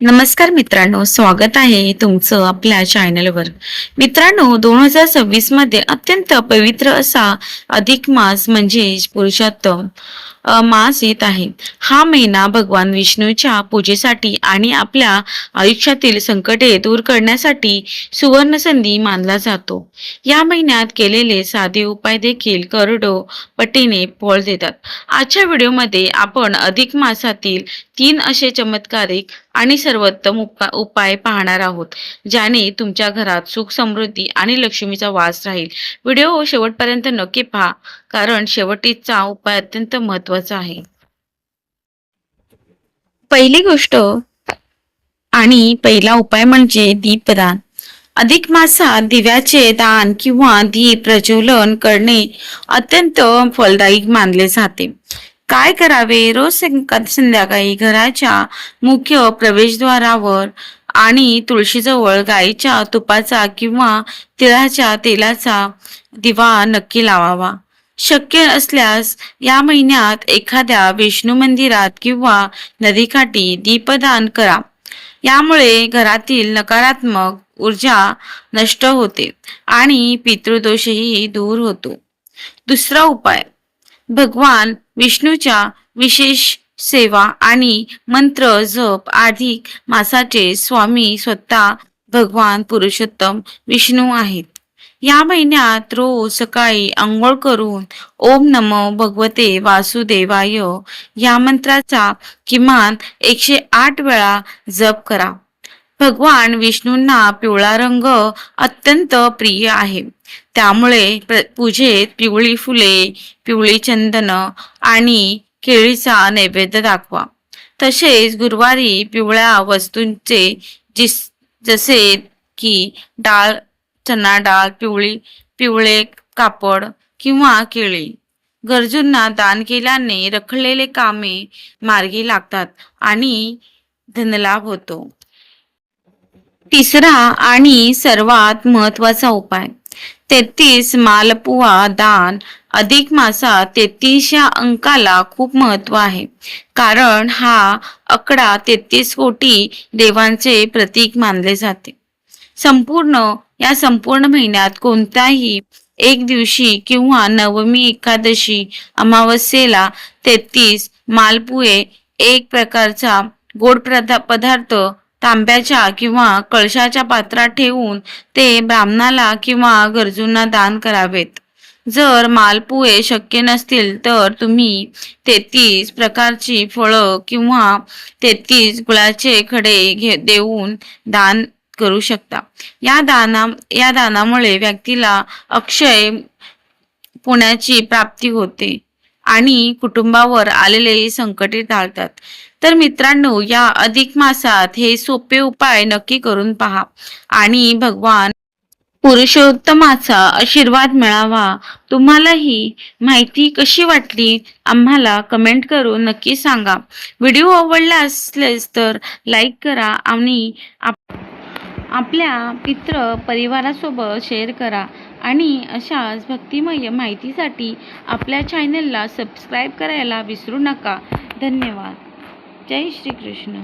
नमस्कार मित्रांनो, स्वागत आहे तुमचं आपल्या चॅनलवर। मित्रांनो, 2026 मध्ये अत्यंत पवित्र असा अधिक मास म्हणजे पुरुषोत्तम मास येत आहे। हा महिना भगवान विष्णूच्या पूजेसाठी आणि आपल्या आयुष्यातील संकटे दूर करण्यासाठी सुवर्ण संधी मानला जातो। या महिन्यात केलेले साधे उपाय देखील करोडो पटीने फळ देतात। आजच्या व्हिडिओमध्ये आपण अधिक मासातील 3 असे चमत्कारिक आणि सर्वोत्तम उपाय पाहणार आहोत, ज्याने तुमच्या घरात सुख, समृद्धी आणि लक्ष्मीचा वास राहील। व्हिडिओ शेवटपर्यंत नक्की पहा, कारण शेवटीचा उपाय अत्यंत महत्त्वाचा आहे। पहिली गोष्ट आणि पहिला उपाय म्हणजे दीपदान। अधिक मासात दिव्याचे दान किंवा दीप प्रज्वलन करणे अत्यंत फलदायी मानले जाते। काय करावे? रोज संध्याकाळी घराच्या मुख्य प्रवेशद्वारावर आणि तुळशीजवळ गाईच्या तुपाचा किंवा तिळाच्या तेलाचा दिवा नक्की लावावा। शक्य असल्यास या महिन्यात एखाद्या विष्णू मंदिरात किंवा नदीकाठी दीपदान करा। यामुळे घरातील नकारात्मक ऊर्जा नष्ट होते आणि पितृदोषही दूर होतो। दुसरा उपाय, भगवान विष्णूच्या विशेष सेवा आणि मंत्र जप। अधिक मासाचे स्वामी स्वतः भगवान पुरुषोत्तम विष्णू आहेत। या महिन्यात रोज सकाळी अंघोळ करून ओम नमो भगवते वासुदेवाय या मंत्राचा किमान 108 वेळा जप करा। भगवान विष्णूंना पिवळा रंग अत्यंत प्रिय आहे, त्यामुळे पूजेत पिवळी फुले, पिवळी चंदन आणि केळीचा नैवेद्य दाखवा। तसेच गुरुवारी पिवळ्या वस्तूंचे जसे की डाळ, चना डाळ, पिवळे कापड किंवा केळी गरजूंना दान केल्याने रखडलेले कामे मार्गी लागतात आणि धनलाभ होतो। तिसरा आणि सर्वात महत्त्वाचा उपाय, 33 मालपुआ दान। अधिक मासात 33 या अंकाला खूप महत्त्व आहे, कारण हा आकडा 33 कोटी देवांचे प्रतीक मानले जाते। संपूर्ण महिन्यात कोणत्याही एक दिवशी किंवा नवमी, एकादशी, अमावस्येला 33 मालपुए, एक प्रकारचा गोड पदार्थ, तांब्याच्या किंवा कळशाच्या पात्रात ठेवून ते ब्राह्मणाला किंवा गरजूंना दान करावेत। जर मालपुए शक्य नसतील तर तुम्ही 33 प्रकारची फळं किंवा 33 गुळाचे खडे देऊन दान करू शकता। या दानामुळे व्यक्तीला अक्षय पुण्याची प्राप्ती होते आणि कुटुंबावर आलेले संकटे टाळतात। तर मित्रांनो, या अधिक मासात हे सोपे उपाय नक्की करून पहा आणि भगवान पुरुषोत्तमाचा आशीर्वाद मिळावा। तुम्हाला ही माहिती कशी वाटली आम्हाला कमेंट करून नक्की सांगा। व्हिडिओ आवडला असल्यास तर लाईक करा आणि आपल्या मित्र परिवारासोबत शेअर करा आणि अशाच भक्तिमय माहितीसाठी आपल्या चॅनलला सबस्क्राईब करायला विसरू नका। धन्यवाद। जय श्री कृष्ण।